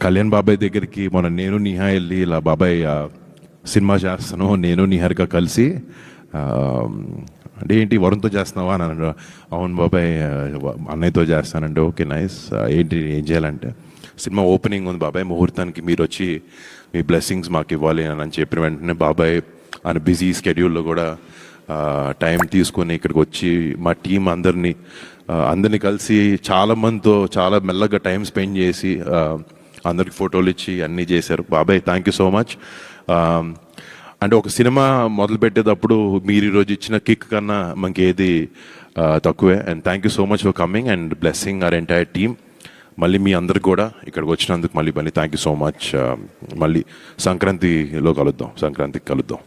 కళ్యాణ్ బాబాయ్ దగ్గరికి మొన్న నేను నిహా వెళ్ళి ఇలా బాబాయ్ సినిమా చేస్తాను నేను నిహారిక కలిసి అంటే ఏంటి వరుణ్తో చేస్తున్నావా అని అన్నాడు. అవును బాబాయ్ అన్నయ్యతో చేస్తానంటే ఓకే నైస్ ఏంటి ఏం చేయాలంటే సినిమా ఓపెనింగ్ ఉంది బాబాయ్ ముహూర్తానికి మీరు వచ్చి మీ బ్లెస్సింగ్స్ మాకు ఇవ్వాలి అని చెప్పిన వెంటనే బాబాయ్ ఆయన బిజీ స్కెడ్యూల్లో కూడా టైం తీసుకొని ఇక్కడికి వచ్చి మా టీం అందరినీ కలిసి చాలా మందితో చాలా మెల్లగా టైం స్పెండ్ చేసి అందరికి ఫోటోలు ఇచ్చి అన్నీ చేశారు. బాబాయ్ థ్యాంక్ యూ సో మచ్. అంటే ఒక సినిమా మొదలు పెట్టేటప్పుడు మీరు ఈరోజు ఇచ్చిన కిక్ కన్నా మనకి ఏది తక్కువే. And thank you so much for coming and blessing our entire team. మళ్ళీ మీ అందరికి కూడా ఇక్కడికి వచ్చినందుకు మళ్ళీ థ్యాంక్ యూ సో మచ్. మళ్ళీ సంక్రాంతికి కలుద్దాం.